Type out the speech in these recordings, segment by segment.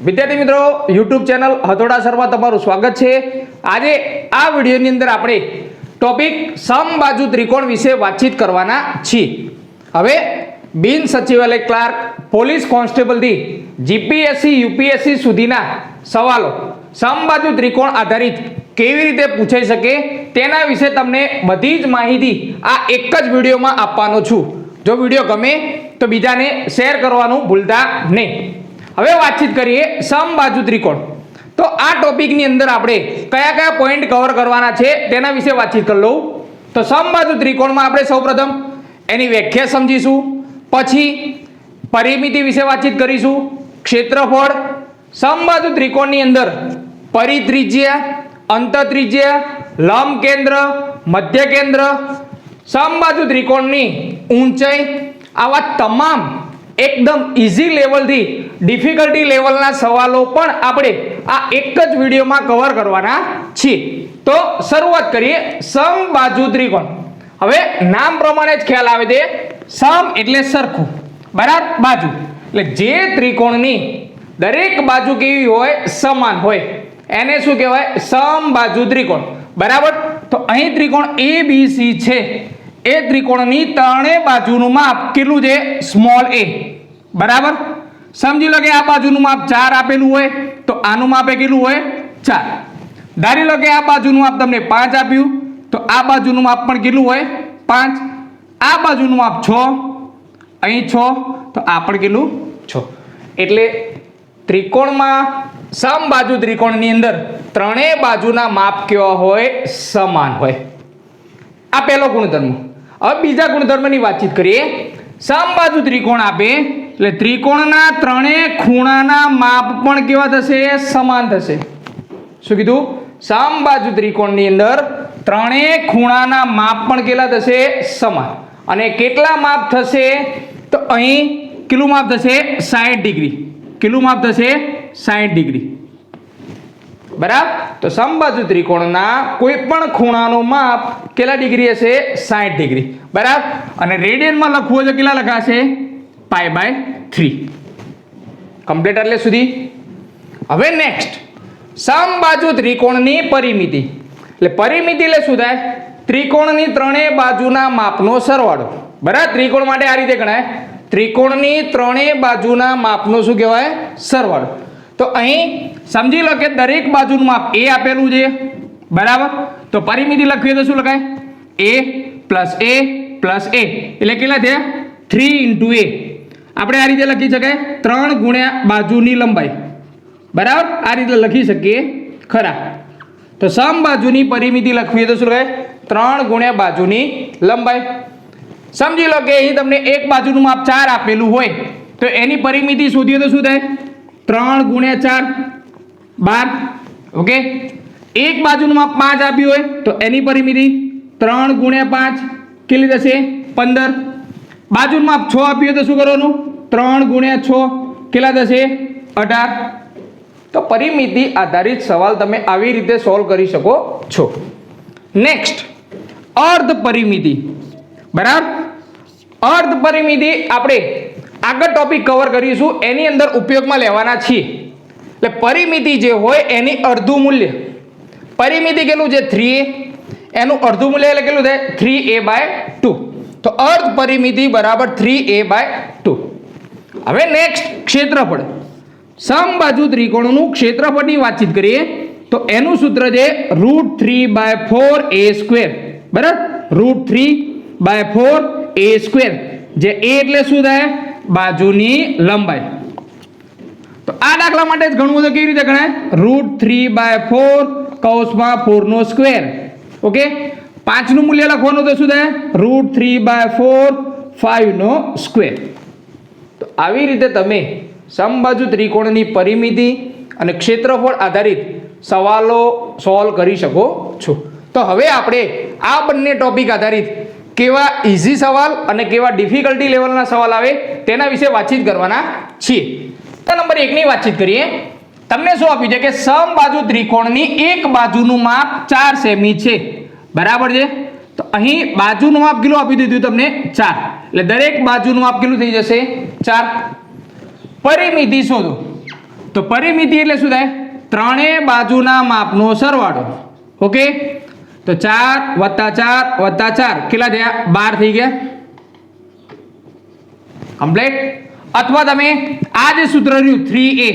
વિદ્યાર્થી મિત્રો, YouTube channel હથોડા સરમાં તમારું સ્વાગત છે। આજે આ વિડીયોની અંદર આપણે ટોપિક સમબાજુ ત્રિકોણ વિશે વાતચીત કરવાના છીએ। હવે બિન સચિવાલય ક્લાર્ક, પોલીસ કોન્સ્ટેબલથી જીપીએસસી યુપીએસસી સુધીના સવાલો સમબાજુ ત્રિકોણ આધારિત કેવી રીતે પૂછાઈ શકે તેના વિશે તમને બધી જ માહિતી આ એક જ વિડીયોમાં આપવાનો છું। જો વિડીયો ગમે તો બીજાને શેર કરવાનું ભૂલતા નહીં। હવે વાતચીત કરીએ સમબાજુ ત્રિકોણ। તો આ ટોપિકની અંદર આપણે કયા કયા પોઈન્ટ કવર કરવાના છે તેના વિશે વાતચીત કરી લઉં। તો સમબાજુ ત્રિકોણમાં આપણે સૌપ્રથમ એની વ્યાખ્યા સમજીશું, પછી પરિમિતિ વિશે વાતચીત કરીશું, ક્ષેત્રફળ, સમબાજુ ત્રિકોણની અંદર પરિત્રિજ્યા, અંતત્રિજ્યા, લંબ કેન્દ્ર, મધ્ય કેન્દ્ર, સમબાજુ ત્રિકોણની ઊંચાઈ, આવા તમામ એકદમ ઈઝી લેવલથી ડિફિકલ્ટી લેવલના સવાલો પણ આપણે આ એક જ વિડીયોમાં કવર કરવાના છીએ। તો શરૂઆત કરીએ સમબાજુ ત્રિકોણ। હવે નામ પ્રમાણે જ ખ્યાલ આવે છે, સમ એટલે સરખું, બરાબર, બાજુ એટલે જે ત્રિકોણની દરેક બાજુ કેવી હોય, સમાન હોય, એને શું કહેવાય? સમબાજુ ત્રિકોણ, બરાબર। તો અહીં ત્રિકોણ ABC છે, એ ત્રિકોણની ત્રણેય બાજુનું માપ કેટલું છે? સ્મોલ a, બરાબર। સમજી લો કે આ બાજુનું માપ 4 આપેલું હોય તો આનું માપ કેટલું હોય? 4। ધારી લો કે આ બાજુનું માપ તમને 5 આપ્યું તો આ બાજુનું માપ પણ કેટલું હોય? 5। આ બાજુનું માપ 6, અહીં 6 તો આ પણ કેટલું? 6। એટલે ત્રિકોણમાં સમબાજુ ત્રિકોણની અંદર ત્રણેય બાજુના માપ કેવા હોય? સમાન હોય। આ પહેલો ગુણધર્મ। હવે બીજા ગુણધર્મની વાતચીત કરીએ। સમબાજુ ત્રિકોણ આપે એટલે ત્રિકોણના ત્રણેય ખૂણાના માપ પણ કેવા થશે? સમાન થશે। શું કીધું? સમબાજુ ત્રિકોણની અંદર ત્રણેય ખૂણાના માપ પણ કેટલા થશે? સમાન। અને કેટલા માપ થશે? તો અહીં કેટલું માપ થશે? 60 ડિગ્રી। કેટલું માપ થશે? 60 ડિગ્રી, બરાબર। તો સમબાજુ ત્રિકોણના કોઈ પણ ખૂણાનું માપ કેટલા ડિગ્રી હશે? 60 ડિગ્રી, બરાબર। અને રેડિયનમાં લખવું હોય તો કેટલા લખાશે? π/3। કમ્પ્લીટ એટલે સુધી? હવે નેક્સ્ટ સમબાજુ ત્રિકોણની પરિમિતિ। એટલે પરિમિતિ એટલે શું થાય? ત્રિકોણની ત્રણેય બાજુના માપનો સરવાળો, બરાબર। ત્રિકોણ માટે આ રીતે ગણાય, ત્રિકોણની ત્રણેય બાજુના માપનો શું કહેવાય? સરવાળો। તો અહીં સમજી લો કે દરેક બાજુનું માપ a આપેલું છે, બરાબર। તો પરિમિતિ લખીએ તો શું લખાય? a + a એટલે કેટલા થયા? 3 × a। આપણે આ રીતે લખી શકાય 3 ગુણ્યા બાજુની લંબાઈ, બરાબર। આ રીતે લખી શકીએ ખરા। તો સમબાજુની પરિમિતિ લખવી તો શું લખાય? 3 ગુણ્યા બાજુની લંબાઈ। સમજી લો કે અહીં તમને એક બાજુનું માપ 4 આપેલું હોય તો એની પરિમિતિ શોધીએ તો શું થાય? 3 ગુણ્યા 4 12, ઓકે। એક બાજુનું માપ 5 આપ્યું હોય તો એની પરિમિતિ 3 ગુણ્યા 5 કેટલી થશે? 15। બાજુનું માપ 6 આપ્યું હોય તો શું કરવાનું? 3 ગુણ્યા 6 કેટલા થશે? 18। તો પરિમિતિ આધારિત સવાલ તમે આવી રીતે સોલ્વ કરી શકો છો। નેક્સ્ટ અર્ધ પરિમિતિ, બરાબર। અર્ધ પરિમિતિ આપણે આગળ ટોપિક કવર કરીશું, એની અંદર ઉપયોગમાં લેવાના છીએ। એટલે પરિમિતિ જે હોય એની અડધું મૂલ્ય, પરિમિતિ કેટલું છે? 3a, એનું અડધું મૂલ્ય એટલે કેટલું થાય? 3a/2। તો અર્ધ પરિમિતિ બરાબર 3a/2। હવે નેક્સ્ટ ક્ષેત્રફળ। સમબાજુ ત્રિકોણનું ક્ષેત્રફળની વાતચીત કરીએ તો એનું સૂત્ર છે √3/4a², બરાબર। √3/4a², જે a એટલે શું થાય? બાજુની લંબાઈ। તો આ દાખલા માટે જ ગણવું તો કેવી રીતે ગણાય? √3/4 કૌંસમાં 4², ઓકે। 5 નું મૂલ્ય લખવાનું તો શું થાય? √3/4 5²। તો આવી રીતે તમે સમબાજુ ત્રિકોણની પરિમિતિ અને ક્ષેત્રફળ આધારિત સવાલો સોલ્વ કરી શકો છો। તો હવે આપણે આ બંને ટોપિક આધારિત કેવા ઈઝી સવાલ અને કેવા ડિફિકલ્ટી લેવલના સવાલ આવે તેના વિશે વાતચીત કરવાના છીએ। તો નંબર 1 ની વાતચીત કરીએ। તમને શું આપ્યું છે કે સમબાજુ ત્રિકોણની એક બાજુનું માપ 4 સેમી છે, બરાબર છે। તો અહીં બાજુનું માપ કેટલું આપી દીધું તમને? 4। એટલે દરેક બાજુનું માપ કેટલું થઈ જશે? 4। પરિમિતિ શોધો। તો પરિમિતિ એટલે શું થાય? ત્રણેય બાજુના માપનો સરવાળો. ઓકે, તો 4 + 4 + 4 કેટલા થયા? 12 થઈ ગયા. કમ્પ્લીટ. અથવા તમે આ જે સૂત્ર રહ્યું 3a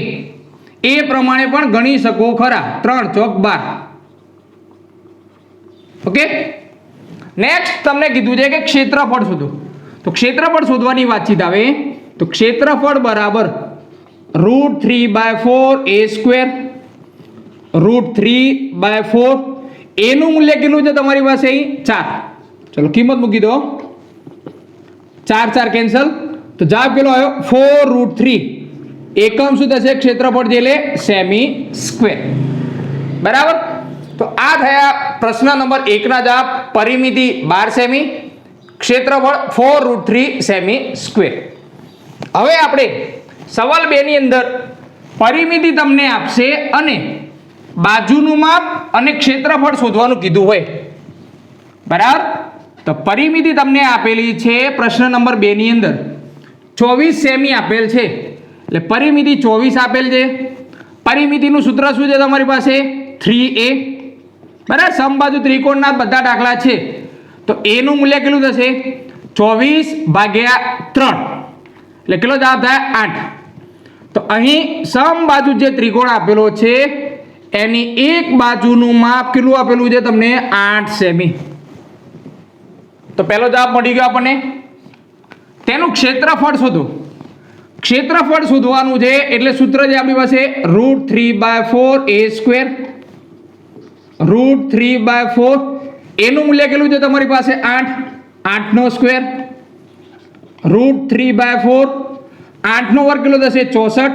એ પ્રમાણે પણ ગણી શકો ખરા. 3 × 12. ઓકે, નેક્સ્ટ તમને કીધું છે કે ક્ષેત્રફળ શોધો. તો ક્ષેત્રફળ શોધવાની વાતચીત આવે તો ક્ષેત્રફળ બરાબર √3/4a² √3/4 એનું મૂલ્ય કેટલું છે તમારી પાસે? અહીં 4. ચલો કિંમત મૂકી દો. 4 4 કેન્સલ. તો જવાબ કેટલો આવ્યો? 4√3. એકમ શું થશે? ક્ષેત્રફળ જે એટલે સેમી સ્ક્વેર. બરાબર. તો આ થયા પ્રશ્ન નંબર 1 ના જવાબ. પરિમિતિ 12 સેમી, ક્ષેત્રફળ 4√3 સેમી સ્ક્વેર. હવે આપણે સવાલ 2 ની અંદર પરિમિતિ તમને આપશે અને બાજુનું માપ અને ક્ષેત્રફળ શોધવાનું કીધું હોય. બરાબર. તો પરિમિતિ તમને આપેલી છે પ્રશ્ન નંબર 2 ની અંદર 24 સેમી આપેલ છે, એટલે પરિમિતિ 24 આપેલ છે. પરિમિતિનું સૂત્ર શું છે તમારી પાસે? 3a. બરાબર. સમબાજુ ત્રિકોણના બધા દાખલા છે તો એનું મૂલ્ય કેટલું થશે? 24/3 એટલે કેટલો જવાબ થાય? 8. તો અહીં સમબાજુ જે ત્રિકોણ આપેલો છે એની એક બાજુનું માપ કેટલું આપેલું છે તમને? 8 સેમી. તો પહેલો જવાબ મળી ગયો આપણને. તેનું ક્ષેત્રફળ શોધો. ક્ષેત્રફળ શોધવાનું છે એટલે સૂત્ર છે આપણી પાસે √3/4a². √3/4 એનું મૂલ્ય કેટલું છે તમારી પાસે? 8. 8નો સ્ક્વેર √3/4 8નો વર્ગ કેટલો થશે? 64.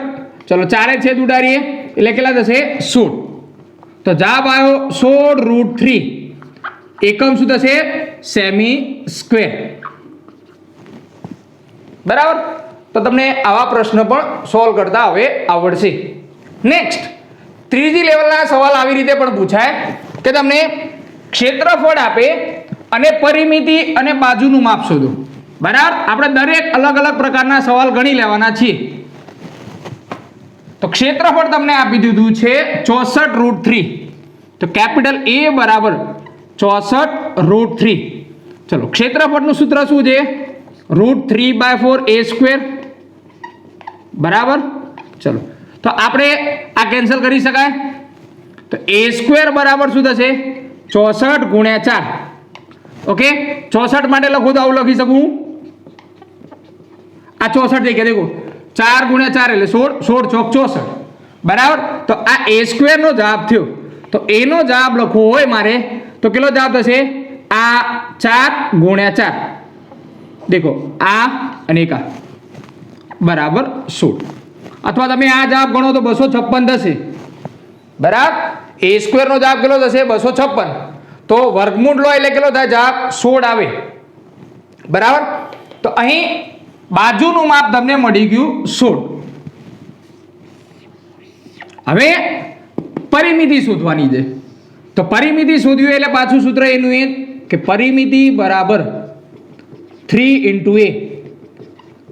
ચલો 4 છેદ ઉડાડીએ એટલે કેટલા થશે? 16. તો જવાબ આવ્યો 16√3. એકમ શું થશે? Semi square. બરાબર. તો તમને આવા પ્રશ્ન પણ સોલ્વ કરતા હવે આવડશે. નેક્સ્ટ ત્રીજી લેવલના સવાલ આવી રીતે પણ પૂછાય કે તમને ક્ષેત્રફળ આપે અને પરિમિતિ અને બાજુનું માપ શોધો. બરાબર. આપણે દરેક અલગ અલગ પ્રકારના સવાલ ગણી લેવાના છીએ. તો ક્ષેત્રફળ તમને આપી દીધું છે 64√3. તો કેપિટલ A બરાબર 64√3. ચલો ક્ષેત્રફળનું સૂત્ર શું છે? √3/4a². બરાબર. ચલો તો આપણે આ કેન્સલ કરી શકાય. તો a² બરાબર શું થશે? 64 × 4. ઓકે, 64 માટે લખો તો આવું લખી શકું. આ 64 થઈ ગયા. દેખો 4 × 4 એટલે 16. 16 ચોક 64. બરાબર. તો આ a² નો જવાબ થયો. તો એનો જવાબ લખવો હોય મારે તો કેટલો જવાબ થશે? આ 4 × 4. દેખો આ અને એક આ બરાબર 16. અથવા તમે આ જવાબ ગણો તો 256 થશે. બરાબર. a² નો જવાબ કેટલો થશે? 256. તો વર્ગમૂળ લો એટલે કેટલો થાય? જવાબ 16 આવે. બરાબર. તો અહીં બાજુનું માપ તમને મળી ગયું 16. હવે પરિમિતિ શોધવાની છે. તો પરિમિતિ શોધવી એટલે પાછું સૂત્ર એનું એ કે પરિમિતિ બરાબર 3 × a.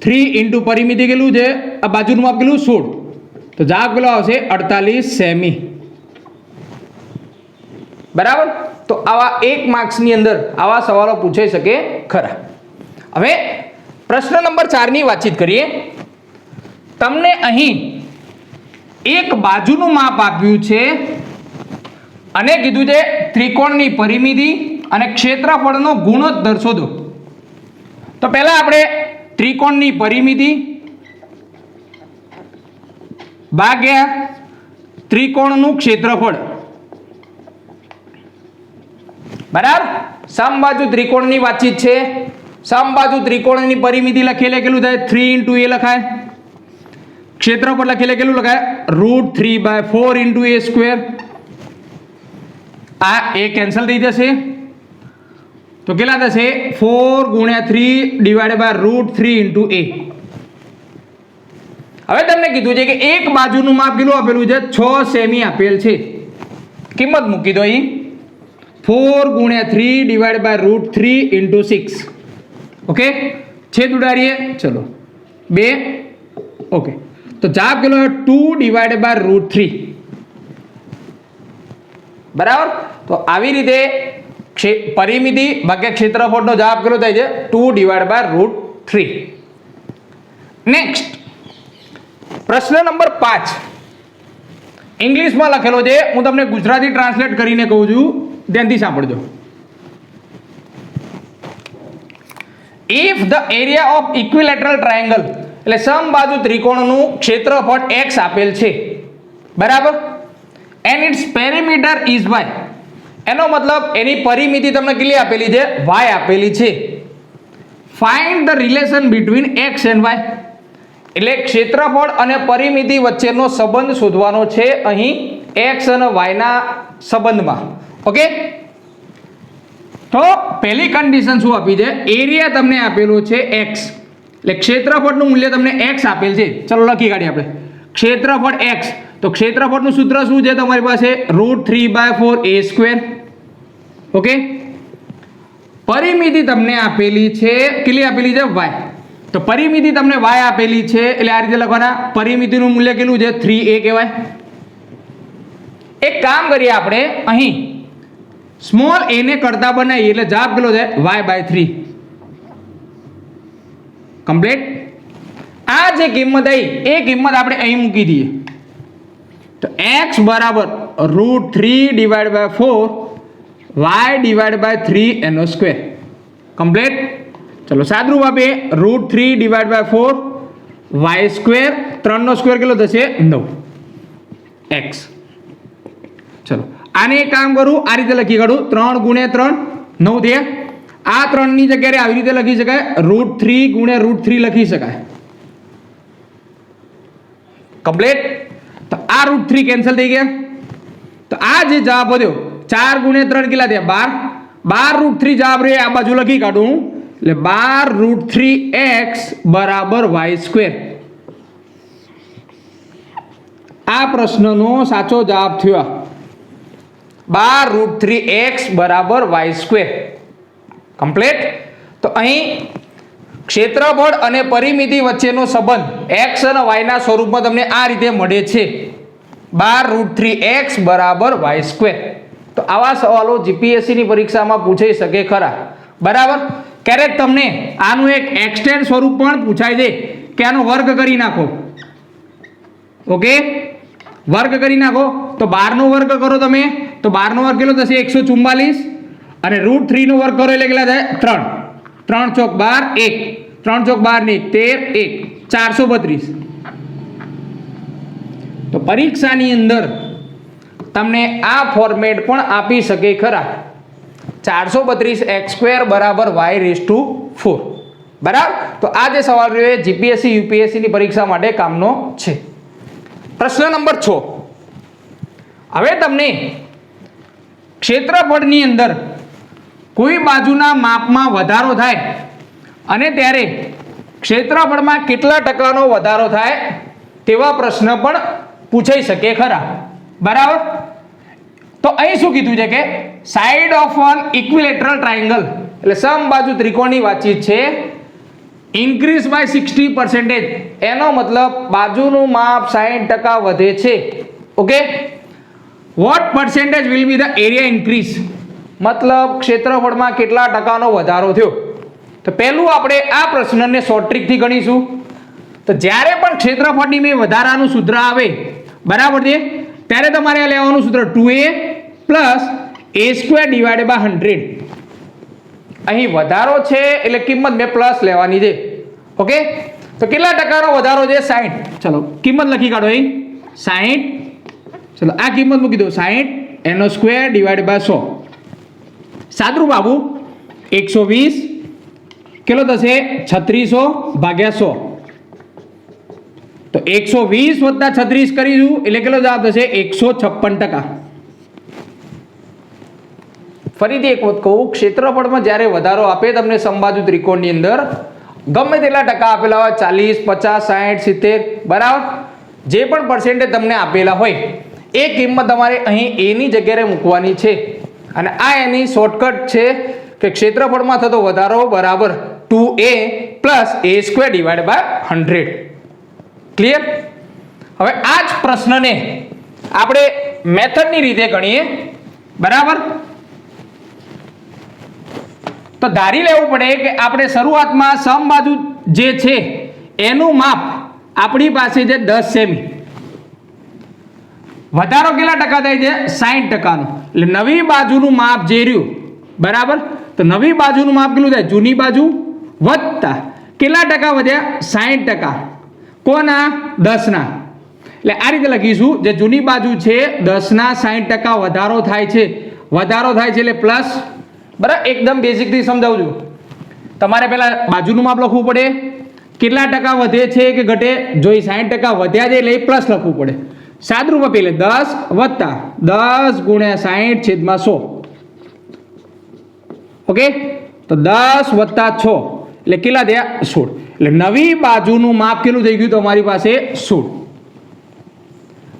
3 × પરિમિતિ કેટલું છે? આ બાજુનું માપ કેટલું? 16. તો જવાબ કેટલો આવશે? 48 સેમી. બરાબર. તો આવા 1 માર્ક્સની અંદર આવા સવાલો પૂછાઈ શકે ખરા. હવે પ્રશ્ન નંબર 4 ની વાતચીત કરીએ. તમને અહીં એક બાજુનું માપ આપ્યું છે અને કીધું છે ત્રિકોણની પરિમિતિ અને ક્ષેત્રફળનો ગુણોત્તર શોધો. તો પહેલા આપણે ત્રિકોણની પરિમિતિ ભાગ્યા ત્રિકોણનું ક્ષેત્રફળ. બરાબર. સમબાજુ ત્રિકોણની વાતચીત છે. સમબાજુ ત્રિકોણની પરિમિતિ લખેલે કેટલું થાય? 3 × a લખાય. ક્ષેત્રફળ લખેલે કેટલું લખાય? √3/4 × a². આ a કેન્સલ થઈ જશે તો કેટલા થશે? 4 × 3 / √3 × a. હવે તમને કીધું છે કે એક બાજુનું માપ કેટલું આપેલું છે? 6 સેમી આપેલ છે. કિંમત મૂકી દો અહીં. 4 × 3 / √3 × 6. ઓકે, છેદ ઉડાડીએ. ચલો 2. ઓકે, તો જવાબ કેટલો 2/√3. બરાબર. તો આવી રીતે પરિમિતિ ભાગ્યા ક્ષેત્રફળનો જવાબ કેટલો થાય છે 2/√3. નેક્સ્ટ પ્રશ્ન નંબર 5 ઇંગ્લિશમાં લખેલો છે, હું તમને ગુજરાતી ટ્રાન્સલેટ કરીને કહું છું, ધ્યાનથી સાંભળજો. If the area of equilateral triangle, એટલે સમબાજુ ત્રિકોણનું ક્ષેત્રફળ x આપેલ છે, બરાબર, and its perimeter is y, એનો મતલબ એની પરિમિતિ તમને કેટલી આપેલી છે y આપેલી છે. Find the relation between x and y, એટલે ક્ષેત્રફળ અને પરિમિતિ વચ્ચેનો સંબંધ શોધવાનો છે અહીં x અને y ના સંબંધમાં. ઓકે, તો પહેલી કન્ડિશન શું આપી છે, એરિયા તમને આપેલો છે x, એટલે ક્ષેત્રફળનું મૂલ્ય તમને x આપેલ છે. ચલો લખી કાઢીએ આપણે ક્ષેત્રફળ x. તો ક્ષેત્રફળનું સૂત્ર શું છે તમારી પાસે √3/4a². ઓકે, પરિમિતિ તમને આપેલી છે, કેટલી આપેલી છે y, તો પરિમિતિ તમને y આપેલી છે એટલે આ રીતે લખવાના, પરિમિતિનું મૂલ્ય કેટલું છે 3a કહેવાય. એક કામ કરીએ આપણે અહીં સ્મોલ a ને કરતા બનાવીએ એટલે જવાબ કેટલો છે y/3. કમ્પ્લીટ. આ જે કિંમત આવી એ કિંમત આપણે અહીં મૂકી દઈએ તો x બરાબર √3/4 y/3 એનો સ્ક્વેર. કમ્પ્લીટ. ચલો સાદરૂપ આપીએ √3/4 y², 3 નો સ્ક્વેર કેટલો થશે 9x. ચલો આને એક કામ કરું, આ રીતે લખી કાઢું 3 × 3 9 થયા. આ 3 ની જગ્યાએ આવી રીતે લખી શકાય, √3 × √3 લખી શકાય. કમ્પ્લીટ. તો આ √3 કેન્સલ થઈ ગયા. તો આ જે જવાબ વધ્યો 4 × 3 કેટલા થયા 12. 12 √3 જવાબ રે આ બાજુ લખી કાઢું એટલે 12 √3x y². આ પ્રશ્નનો સાચો જવાબ થયો 12 √3x y². કમ્પ્લીટ. તો અહીં ક્ષેત્રફળ અને પરિમિતિ વચ્ચેનો સંબંધ x અને y ના સ્વરૂપમાં તમને આ રીતે મળે છે 12 √3x y². તો આવા સવાલો જીપીએસસી ની પરીક્ષામાં પૂછાઈ શકે ખરા. બરાબર. ક્યારેક તમને આનું એક એક્સટેન્ડ સ્વરૂપ પણ પૂછાય છે કે આનો વર્ગ કરી નાખો. ઓકે, વર્ગ કરી નાખો તો 12 નો વર્ગ કરો તમે તો 12 નો વર્ગ કેટલો થશે 144 અને √3 નો વર્ગ કરો એટલે કેટલા થાય 3. 3 ચોક 12 1, 3 ચોક 12 ને 13 1, 432. તો પરીક્ષાની અંદર તમને આ ફોર્મેટ પણ આપી શકે ખરા 432x² y/4. બરાબર. તો આ જે સવાલ રહ્યો એ જીપીએસસી યુપીએસસી ની પરીક્ષા માટે કામનો છે. પ્રશ્ન નંબર 6. હવે તમને ક્ષેત્રફળની અંદર કોઈ બાજુના માપમાં વધારો થાય અને ત્યારે ક્ષેત્રફળમાં કેટલા ટકાનો વધારો થાય તેવા પ્રશ્ન પણ પૂછાઈ શકે ખરા. બરાબર. તો અહીં શું કીધું છે કે side of an equilateral triangle, એટલે સમબાજુ ત્રિકોણની વાતચીત છે, ઇન્ક્રીઝ બાય 60%. એનો મતલબ બાજુનું માપ 60% વધે છે. Okay, what percentage will be the area increase, મતલબ ક્ષેત્રફળમાં કેટલા ટકાનો વધારો થયો. તો પહેલું આપણે આ પ્રશ્નને શોર્ટ ટ્રીકથી ગણીશું. તો જ્યારે પણ ક્ષેત્રફળની મેં વધારાનું સૂત્ર આવે, બરાબર છે, ત્યારે તમારે આ લેવાનું સૂત્ર 2a + a² / 100. અહીં વધારો છે એટલે કિંમત મેં પ્લસ લેવાની છે. ઓકે, તો કેટલા ટકાનો વધારો છે 60. ચલો કિંમત લખી કાઢો અહીં 60. ચલો આ કિંમત મૂકી દો 60 એનો સ્ક્વેર / 100. સાદરૂપ બાબુ 120 કેટલો થશે 3600 / 100. તો 120 + 36 કરીશું એટલે કેટલો જવાબ થશે 156%. ફરીથી એક વખત કહું, ક્ષેત્રફળમાં જ્યારે વધારો આપે તમને સમબાજુ ત્રિકોણની અંદર ગમે તેટલા ટકા આપેલા હોય 40 50 60 70, બરાબર, જે પણ પર્સેન્ટેજ તમને આપેલા હોય એ કિંમત તમારે અહીં a ની જગ્યાએ મૂકવાની છે. અને આ એની શોર્ટકટ છે કે ક્ષેત્રફળમાં થતો વધારો બરાબર 2a + a² / 100. ક્લિયર. હવે આ જ પ્રશ્નને આપણે મેથડની રીતે ગણીએ, બરાબર? તો ધારી લેવું પડે કે આપણે શરૂઆતમાં સમબાજુ જે છે એનું માપ આપણી પાસે છે 10 સેમી, વધારો કેટલા ટકા થાય છે? 60%. એટલે નવી બાજુનું માપ જે રહ્યું, બરાબર? તો નવી બાજુનું માપ કેટલું થાય? જૂની બાજુ વત્તા કેટલા ટકા વધ્યા? 60%. કોના? 10 ના. એટલે આ રીતે લખીશું, જે જૂની બાજુ છે 10 ના 60% વધારો થાય છે, વધારો થાય છે એટલે પ્લસ, બરાબર? એકદમ બેઝિક થી સમજાવું છું. તમારે પહેલા બાજુનું માપ લખવું પડે, કેટલા ટકા વધે છે કે ઘટે, જો 60% વધ્યા છે એટલે પ્લસ લખવું પડે. સાદરૂપ આપેલે 10 વત્તા 10 ગુણ્યા 60 છેદમાં 100. ઓકે, તો 10 વત્તા 6 એટલે કેટલા થયા? 16. એટલે નવી બાજુનું માપ કેટલું થઈ ગયું તમારી પાસે? 16.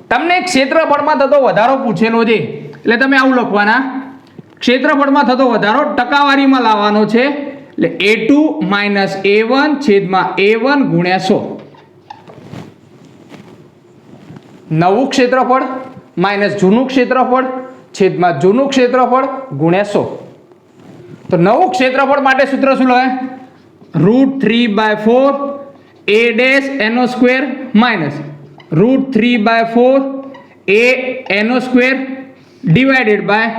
તમને ક્ષેત્રફળમાં થતો વધારો પૂછેલો છે એટલે તમે આવું લખવાના, ક્ષેત્રફળમાં થતો વધારો ટકાવારીમાં લાવવાનો છે એટલે a2 માઇનસ a1 છેદમાં a1 ગુણ્યા 100. નવું ક્ષેત્રફળ માઇનસ જૂનું ક્ષેત્રફળ છેદમાં જૂનું ક્ષેત્રફળ ગુણ્યા 100. તો નવું ક્ષેત્રફળ માટે સૂત્ર શું લખાય? √3/4 a ડેશ એનો સ્ક્વેર માઇનસ √3/4 a એનો square divided by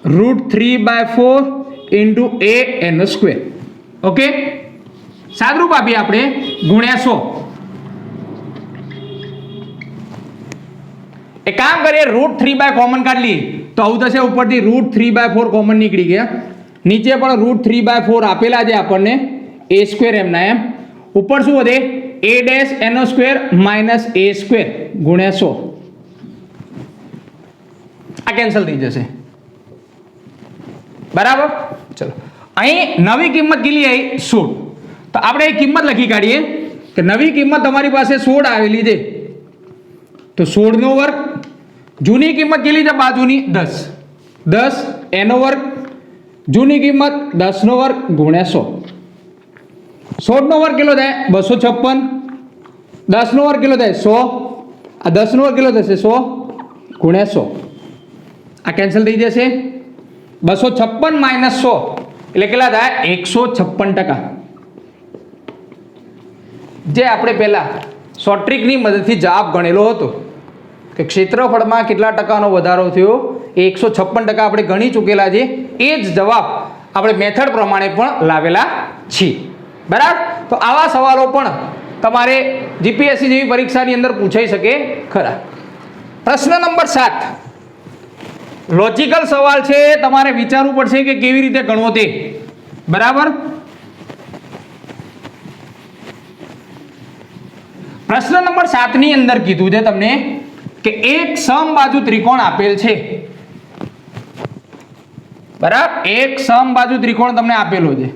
√3/4 into a એનો સ્ક્વેર. ઓકે, સાદરૂપ આપીએ આપણે ગુણ્યા 100. એક કામ કરીએ, √3 કોમન કાઢી લઈએ તો આવું થશે, ઉપરથી √3/4 કોમન નીકળી ગયા, નીચે પણ √3/4 આપેલા છે આપણને, a સ્ક્વેર એમના એમ, ઉપર શું વધે? a ડેશ એનો સ્ક્વેર માઇનસ a સ્ક્વેર ગુણ્યા 100. આ કેન્સલ થઈ જશે, બરાબર? ચલો, અહીં નવી કિંમત કેટલી આવી? 16. તો આપણે એ કિંમત લખી કાઢીએ કે નવી કિંમત તમારી પાસે 16 આવેલી છે, તો 16 નો વર્ગ, જૂની કિંમત કેટલી છે? બાજુની 10, 10 એનો વર્ગ, જૂની કિંમત 10 નો વર્ગ ગુણ્યા 100. 16 નો વર્ગ કેટલો થાય? 256. 10 નો વર્ગ કેટલો થાય? 100. આ 10 નો વર્ગ કેટલો થશે? 100 ગુણ્યા 100. આ કેન્સલ થઈ જશે. 256 માઇનસ 100 એટલે કેટલા થાય? 156%. જે આપણે પહેલા શોર્ટ ટ્રીકની મદદથી જવાબ ગણેલો હતો કે ક્ષેત્રફળમાં કેટલા ટકાનો વધારો થયો, એ 156% આપણે ગણી ચૂકેલા છે. એ જ જવાબ આપણે મેથડ પ્રમાણે પણ લાવેલા છીએ, બરાબર? તો આવા સવાલો પણ તમારે જીપીએસસી જેવી પરીક્ષાની અંદર પૂછાઈ શકે ખરા. પ્રશ્ન નંબર 7 લોજિકલ સવાલ છે, તમારે વિચારવું પડશે કે કેવી રીતે ગણવો તે, બરાબર? પ્રશ્ન નંબર 7 ની અંદર કીધું છે તમને કે એક સમબાજુ ત્રિકોણ આપેલ છે, બરાબર? એક સમબાજુ ત્રિકોણ તમને આપેલો છે.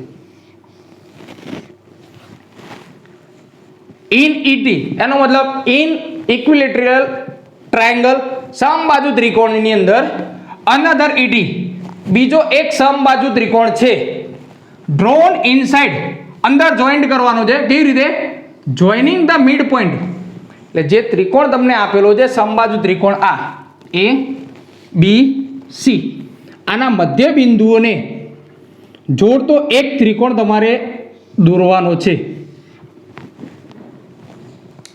ઇન ઇટી એનો મતલબ ઇન ઇક્વિલેટરલ ટ્રાયેંગલ, સમબાજુ ત્રિકોણની અંદર અનધર ઇટી બીજો એક સમબાજુ ત્રિકોણ છે, ડ્રોન ઇનસાઇડ અંદર જોઈન્ટ કરવાનો છે. કેવી રીતે? Joining the mid point. એટલે જે ત્રિકોણ તમને આપેલો છે સમબાજુ ત્રિકોણ આ A B C, આના મધ્ય બિંદુઓને જોડતો એક ત્રિકોણ તમારે દોરવાનો છે.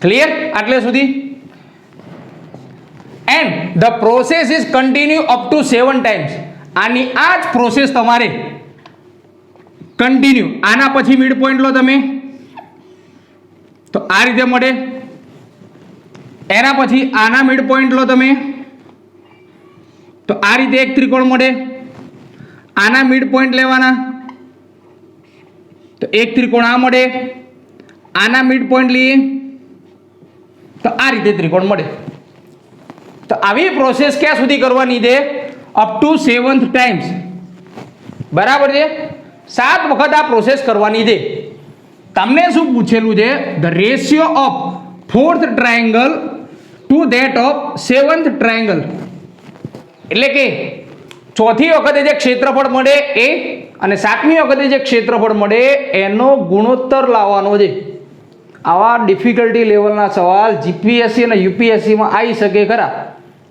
ક્લિયર? આટલે સુધી. And the process is continue up to 7 times. આની આ જ પ્રોસેસ તમારે કન્ટિન્યુ, આના પછી મિડ પોઈન્ટ લો તમે તો આ રીતે મળે, એના પછી આના મિડ પોઈન્ટ લો તમે તો આ રીતે એક ત્રિકોણ મળે, આના મિડ પોઈન્ટ લેવાના તો એક ત્રિકોણ આ મળે, આના મિડ પોઈન્ટ લઈએ તો આ રીતે ત્રિકોણ મળે. તો આવી પ્રોસેસ ક્યાં સુધી કરવાની છે? અપ ટુ 7th ટાઈમ્સ, બરાબર છે? 7 વખત આ પ્રોસેસ કરવાની છે. તમને શું પૂછેલું છે? The ratio of 4th triangle two that of 7th triangle. એટલે કે ચોથી વખતે જે ક્ષેત્રફળ મળે એ અને 7મી વખતે જે ક્ષેત્રફળ મળે એનો ગુણોત્તર લાવવાનો છે. આવા ડિફિકલ્ટી લેવલના સવાલ જીપીએસસી અને યુપીએસસીમાં આવી શકે ખરા.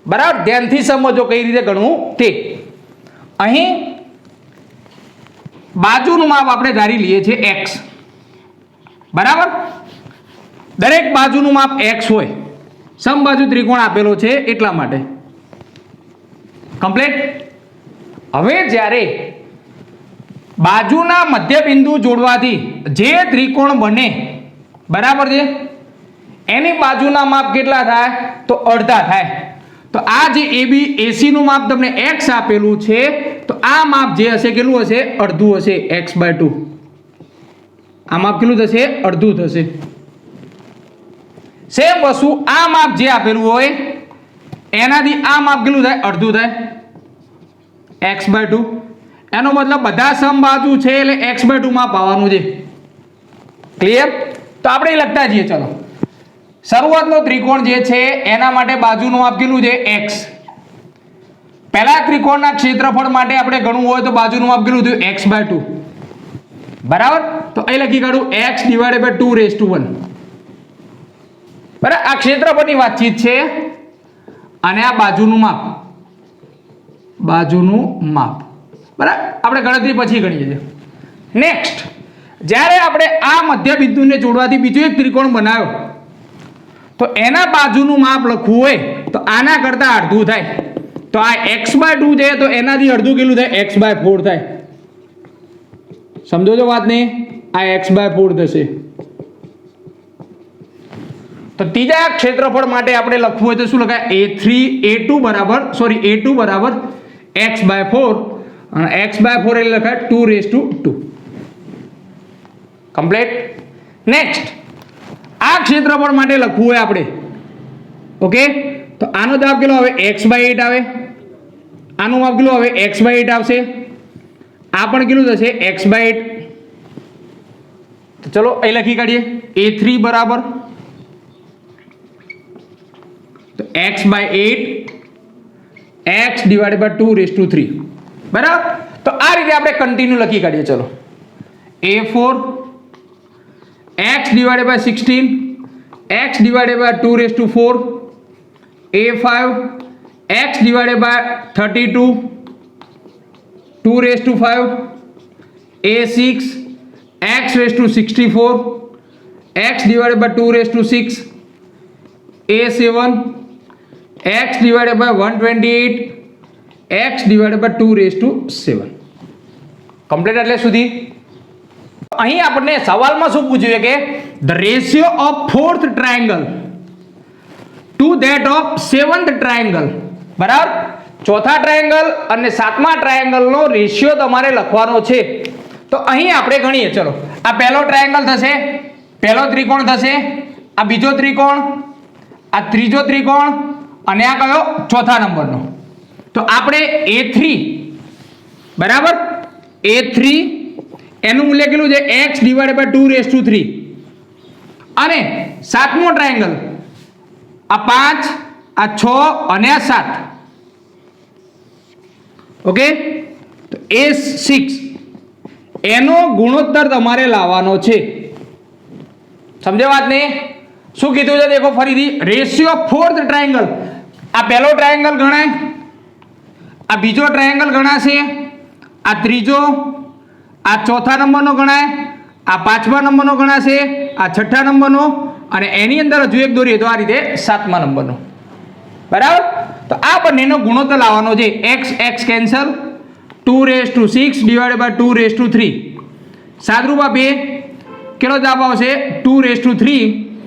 બરાબર, ધ્યાનથી સમજો કઈ રીતે ગણવું તે. અહીં બાજુનું માપ આપણે ધારી લઈએ છીએ x. બરાબર, દરેક બાજુનું માપ x હોય, સમબાજુ ત્રિકોણ આપેલો છે એટલા માટે. કમ્પ્લીટ. હવે જ્યારે બાજુના મધ્યબિંદુ જોડવાથી જે ત્રિકોણ બને, બરાબર છે, એની બાજુના માપ કેટલા થાય? તો અડધા થાય. તો આ જે AC નું માપ તમને x આપેલું છે, તો આ માપ જે હશે કેટલું હશે? અડધું હશે, x/2. આ માપ કેટલું થશે? અડધું થશે. સેમ વસ્તુ આ માપ જે આપેલું હોય એનાથી આ માપ કેટલું થાય? અડધું થાય, x/2. એનો મતલબ બધા સમબાજુ છે એટલે x/2 માપ આવવાનું છે. ક્લિયર? તો આપણે લખતા જઈએ. ચલો, શરૂઆતનો ત્રિકોણ જે છે એના માટે બાજુનું માપ કેટલું છે? x. પહેલા ત્રિકોણના ક્ષેત્રફળ માટે આપણે ગણવું હોય તો બાજુનું માપ કેટલું થયું? x/2. બરાબર, તો અહીં લખી કાઢું x/2^1. બરાબર, આ ક્ષેત્રફળની વાતચીત છે અને આ બાજુનું માપ, બાજુનું માપ. બરાબર, આપણે ગણતરી પછી ગણીએ છીએ. નેક્સ્ટ, જ્યારે આપણે આ મધ્ય બિંદુને જોડવાથી બીજો એક ત્રિકોણ બનાવ્યો તો એના બાજુનું માપ લખવું હોય તો આના કરતા અડધું થાય. તો આ x/2 છે તો એનાથી અડધું કેટલું થાય? x/4 થાય. સમજો છો વાત નહીં? આ x/4 થશે. તો ત્રીજા ક્ષેત્રફળ માટે આપણે લખવું હોય તો શું લખાય? A2 બરાબર x/4 અને x/4 એટલે લખાય 2/2. કમ્પ્લીટ. નેક્સ્ટ, આ ક્ષેત્રફળ માટે લખવું હોય આપણે, ઓકે, તો આનો જવાબ કેટલો આવે? x/8 આવે. આનું માપ કેટલું આવે? x/8 આવશે. આ પણ કેટલું થશે? x/8. તો ચલો અહીં લખી કાઢીએ. A3 બરાબર તો x/8 x/2/3. બરાબર, તો આ રીતે આપણે કન્ટિન્યુ લખી કાઢીએ. ચલો, A4 x/16 x/2/4. A5 x/32 2/5. A6 x/64 x/2/6. A7 x/128 x/2/7. Complete. એટલે સુધી અહીં આપણને સવાલમાં શું પૂછ્યું કે the ratio of fourth triangle two that of seventh triangle. બરાબર, ચોથા ટ્રાયેંગલ અને સાતમા ટ્રાયેંગલનો રેશિયો તમારે લખવાનો છે. તો અહીં આપણે ગણીએ. ચલો, આ પહેલો ટ્રાયેંગલ થશે, પહેલો ત્રિકોણ થશે, આ બીજો ત્રિકોણ, આ ત્રીજો ત્રિકોણ અને આ કયો? ચોથા નંબરનો. તો આપણે A3, બરાબર, A3 એનું મૂલ્ય કેટલું છે? x/2/3. અને સાતમો ટ્રાયેંગલ, આ 5, આ 6 અને આ 7. ઓકે, તો A6 એનો ગુણોત્તર તમારે લાવવાનો છે. સમજે વાત ને? શું કીધું છે દેખો ફરીથી. Ratio of fourth triangle. આ પહેલો ટ્રાયેંગલ ગણાય, આ બીજો ટ્રાયેંગલ ગણાશે, આ ત્રીજો, આ ચોથા નંબરનો ગણાય, આ પાંચમા નંબરનો ગણાશે, આ છઠ્ઠા નંબરનો અને એની અંદર હજુ એક દોરીએ તો આ રીતે સાતમા નંબરનો. બરાબર, તો આ બંનેનો ગુણોત્તર લાવવાનો છે. x cancel, 2/6/2/3. સાદરૂપ આપીએ કેટલો જવાબ આવશે? 2/3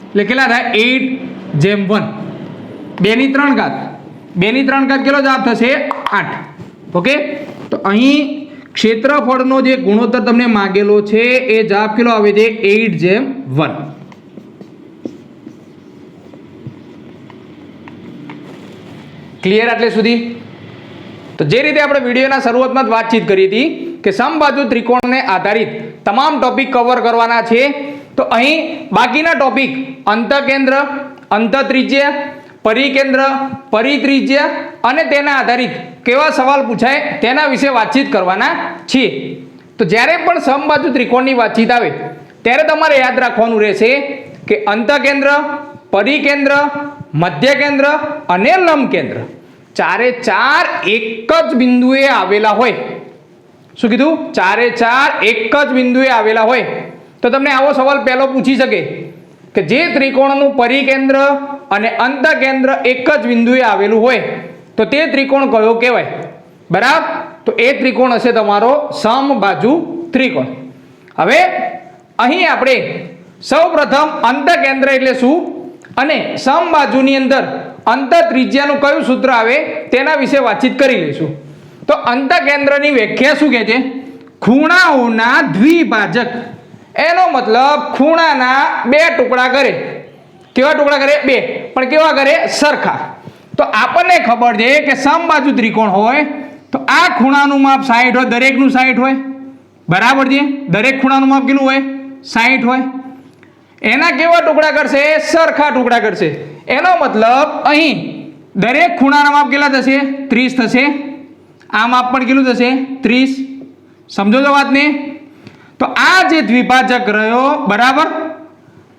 એટલે કેટલા થાય? 8/1. 2/3 કેટલો જવાબ થશે? 8. ઓકે, તો અહીં ક્ષેત્રફળનો જે ગુણોત્તર તમને માંગેલો છે એ જવાબ કેટલો આવે છે? 8/1. ક્લિયર? આટલે સુધી. તો જે રીતે આપણે વિડીયોના શરૂઆતમાં જ વાતચીત કરી હતી કે સમબાજુ ત્રિકોણને આધારિત તમામ ટોપિક કવર કરવાના છે, તો અહીં બાકીના ટોપિક અંતઃકેન્દ્ર, અંતઃત્રિજ્ય, પરિકેન્દ્ર, પરિત્રિજ્ય અને તેના આધારિત કેવા સવાલ પૂછાય તેના વિશે વાતચીત કરવાના છીએ. તો જ્યારે પણ સમબાજુ ત્રિકોણની વાતચીત આવે ત્યારે તમારે યાદ રાખવાનું રહેશે કે અંતઃકેન્દ્ર, પરિકેન્દ્ર, મધ્યકેન્દ્ર અને લંબ કેન્દ્ર ચારે ચાર એક જ બિંદુએ આવેલા હોય. શું કીધું? ચારે ચાર એક જ બિંદુએ આવેલા હોય. તો તમને આવો સવાલ પહેલો પૂછી શકે કે જે ત્રિકોણનું પરિકેન્દ્ર અને અંતઃકેન્દ્ર એક જ બિંદુએ આવેલું હોય તો તે ત્રિકોણ કયો કહેવાય? બરાબર, તો એ ત્રિકોણ હશે તમારો સમબાજુ ત્રિકોણ. હવે અહીં આપણે સૌપ્રથમ અંતઃકેન્દ્ર એટલે શું અને સમબાજુની અંદર અંતઃ ત્રિજ્યાનું કયું સૂત્ર આવે તેના વિશે વાતચીત કરી લઈશું. તો અંતઃકેન્દ્રની વ્યાખ્યા શું કહે છે? ખૂણાઓના દ્વિભાજક. એનો મતલબ ખૂણાના બે ટુકડા કરે. કેવા ટુકડા કરે? બે, પણ કેવા કરે? સરખા. તો આપણને ખબર છે કે સમબાજુ ત્રિકોણ હોય તો આ ખૂણાનું માપ 60 હોય, દરેકનું 60 હોય. બરાબર છે? દરેક ખૂણાનું માપ કેટલું હોય? 60 હોય. એના કેવા ટુકડા કરશે? સરખા ટુકડા કરશે. એનો મતલબ અહીં દરેક ખૂણાના માપ કેટલા થશે? 30 થશે. આ માપ પણ કેટલું થશે? 30. સમજો છો વાતને? તો આ જે દ્વિભાજક રહ્યો, બરાબર,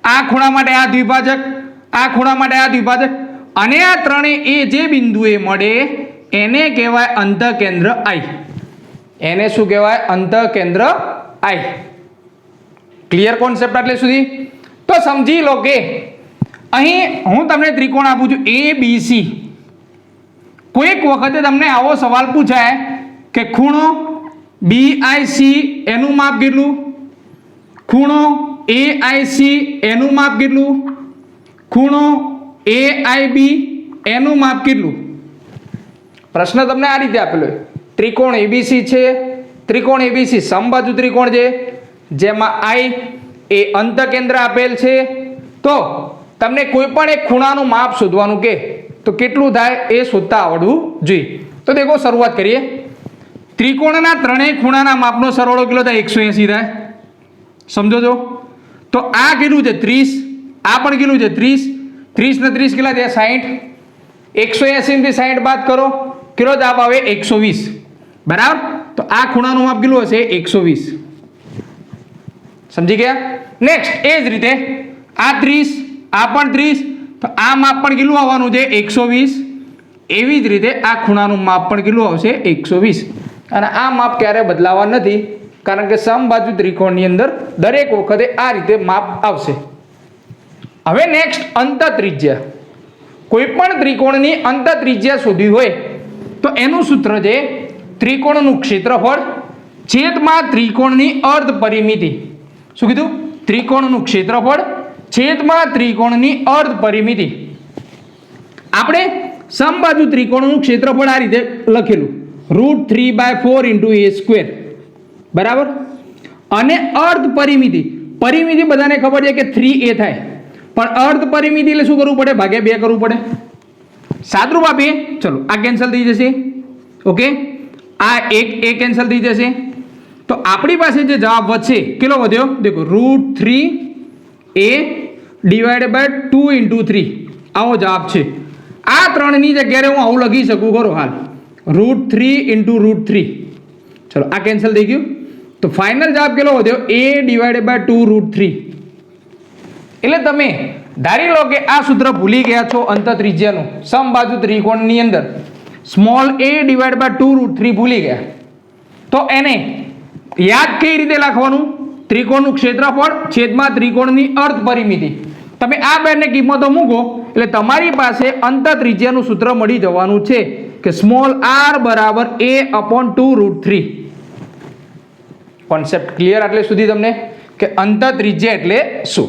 આ ખૂણા માટે આ દ્વિભાજક, આ ખૂણા માટે આ દ્વિભાજક, અને આ ત્રણેય એ જે બિંદુએ મળે એને કહેવાય અંતઃકેન્દ્ર I. એને શું કહેવાય? અંતઃકેન્દ્ર I. ક્લિયર કોન્સેપ્ટ આટલે સુધી? તો સમજી લો કે અહીં હું તમને ત્રિકોણ આપું છું ABC. કોઈક વખતે તમને આવો સવાલ પૂછાય કે ખૂણો BIC એનું માપ કેટલું? ખૂણો AIC એનું માપ કેટલું? ખૂણો AIB એનું માપ કેટલું? પ્રશ્ન તમને આ રીતે આપેલો હોય. ત્રિકોણ ABC છે. ત્રિકોણ ABC સમબાજુ ત્રિકોણ છે જેમાં I એ અંતઃકેન્દ્ર આપેલ છે. તો તમને કોઈ પણ એક ખૂણાનું માપ શોધવાનું કે તો કેટલું થાય એ શોધતા આવડવું જોઈએ. તો દેખો શરૂઆત કરીએ. ત્રિકોણના ત્રણેય ખૂણાના માપનો સરવાળો કેટલો થાય? 180 થાય. સમજો છો? તો આ કેટલું છે? 30. આ પણ કેટલું છે? 30. 30 ને 30 કેટલા થયા? 60. 180 થી 60 બાદ કરો, કેટલો જવાબ આવે? 120. બરાબર, તો આ ખૂણાનું માપ કેટલું હશે? 120. સમજી ગયા? નેક્સ્ટ એ જ રીતે આ 30, આ પણ 30, તો આ માપ પણ કેટલું આવવાનું છે? 120. એવી જ રીતે આ ખૂણાનું માપ પણ કેટલું આવશે? 120. અને આ માપ ક્યારે બદલાવા નથી કારણ કે સમબાજુ ત્રિકોણની અંદર દરેક વખતે આ રીતે માપ આવશે. હવે નેક્સ્ટ અંતઃ ત્રિજ્યા. કોઈ પણ ત્રિકોણની અંતઃ ત્રિજ્યા શોધવી હોય તો એનું સૂત્ર છે ત્રિકોણનું ક્ષેત્રફળ છેદમાં ત્રિકોણની અર્ધ પરિમિતિ. શું કીધું? ત્રિકોણનું ક્ષેત્રફળ છેદમાં ત્રિકોણની અર્ધ પરિમિતિ. આપણે સમબાજુ ત્રિકોણનું ક્ષેત્રફળ આ રીતે લખેલું √3/4 × a². બરાબર, અને અર્ધ પરિમિતિ. પરિમિતિ બધાને ખબર છે કે 3a થાય, પણ અર્ધ પરિમિતિ એટલે શું કરવું પડે? ભાગ્યા 2 કરવું પડે. સાદરૂપ આપીએ, ચલો આ કેન્સલ થઈ જશે. ઓકે, આ એક કેન્સલ થઈ જશે. તો આપણી પાસે જે જવાબ વધશે કેટલો વધ્યો? દેખો √3a / 2 × 3 આવો જવાબ છે. આ ત્રણની જગ્યાએ હું આવું લખી શકું ખરો હાલ, √3 × √3. ચલો આ કેન્સલ થઈ ગયું. તો ફાઇનલ જવાબ કેટલો વધ્યો? a / 2 √3. એટલે તમે ધારી લો કે આ સૂત્ર ભૂલી ગયા છો અંતઃ ત્રિજ્યાનું સમબાજુ ત્રિકોણની અંદર સ્મોલ a / 2 √3 ભૂલી ગયા. તો એને યાદ કઈ રીતે લખવાનું? ત્રિકોણનું ક્ષેત્રફળ છેદમાં ત્રિકોણની અર્ધ પરિમિતિ. તમે આ બેને કિંમતો મૂકો એટલે તમારી પાસે અંતઃ ત્રિજ્યાનું સૂત્ર મળી જવાનું છે કે સ્મોલ r બરાબર a/2 √3. કોન્સેપ્ટ ક્લિયર આટલે સુધી તમને કે અંતઃ ત્રિજ્યા એટલે શું?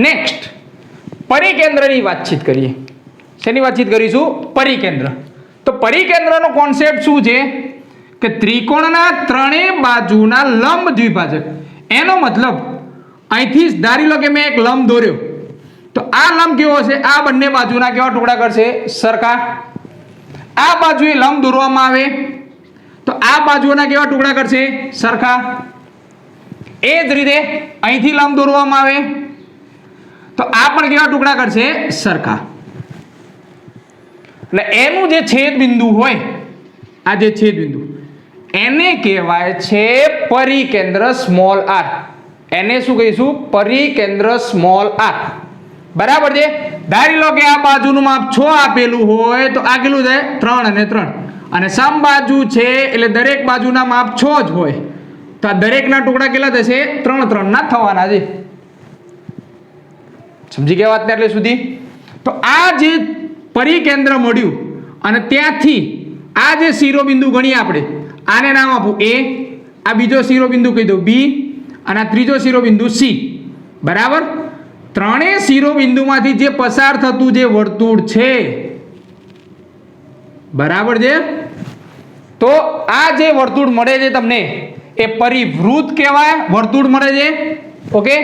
નેક્સ્ટ પરિકેન્દ્રની વાતચીત કરીએ. શેની વાતચીત કરીશું? પરિકેન્દ્ર. તો પરિકેન્દ્રનો કોન્સેપ્ટ શું છે કે ત્રિકોણના ત્રણેય બાજુના લંબ દ્વિભાજક. એનો મતલબ અહીંથી ધારી લો કે મેં એક લંબ દોર્યો તો આ લંબ કેવો હશે? આ બંને બાજુના કેવા ટુકડા કરશે? સરખા. આ બાજુએ લંબ દોરવામાં આવે તો આ બાજુના કેવા ટુકડા કરશે? સરખા. એ જ રીતે અહીંથી લંબ દોરવામાં આવે તો આ પણ કેવા ટુકડા કરશે? સરખા. એટલે એનું જે છેદ બિંદુ હોય, આ જે છેદ બિંદુ એને કહેવાય છે પરિકેન્દ્ર સ્મોલ r. એને શું કહીશું? પરિકેન્દ્ર સ્મોલ આર. બરાબર છે. ધારી લો કે આ બાજુનું માપ 6 આપેલું હોય તો આ કેટલું થાય? 3 અને 3. અને સમબાજુ છે એટલે દરેક બાજુના માપ 6 જ હોય તો આ દરેકના ટુકડા કેટલા થશે? 3 3 ના થવાના છે. સમજી ગયા વાત ને? એટલે સુધી તો આ જે પરિકેન્દ્ર મળ્યું અને ત્યાંથી આ જે શિરોબિંદુ ગણીએ આપણે, આને નામ આપું A, આ બીજો શિરોબિંદુ કહી દઉં B અને આ ત્રીજો શિરોબિંદુ C. બરાબર. ત્રણેય શિરોબિંદુમાંથી જે પસાર થતું જે વર્તુળ છે, બરાબર છે, તો આ જે વર્તુળ મળે છે તમને એ પરિવૃત્ત કહેવાય. વર્તુળ મળે છે. ઓકે.